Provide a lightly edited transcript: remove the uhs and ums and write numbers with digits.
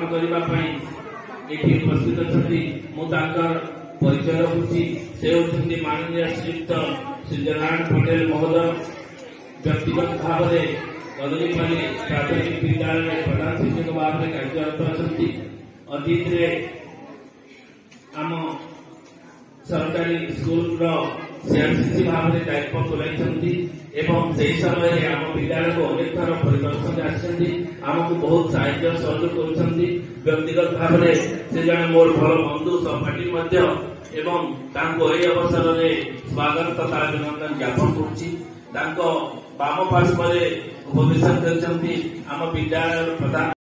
करने ये उपस्थित अच्छा परिचय रखुची से होती माननीय श्रीयुक्त सूर्यनारायण पटेल महोदय व्यक्तिगत भाव में कदलीपाली प्राथमिक विद्यालय प्रधान शिक्षक भाव में कार्यरत अच्छा अतीत आम सरकारी स्कूल सीआरसीसी भाव में दायित्व तुलाई से समय आम विद्यालय को अनेक थर परिदर्शन आमको बहुत साहाय्य सहयोग कर व्यक्तिगत भाव में से जन मोर भल बंधु सहपाठी अवसर में स्वागत तथा अभिनंदन ज्ञापन कर बाम पार्श्व उपवेशन कर विद्यालय प्रधान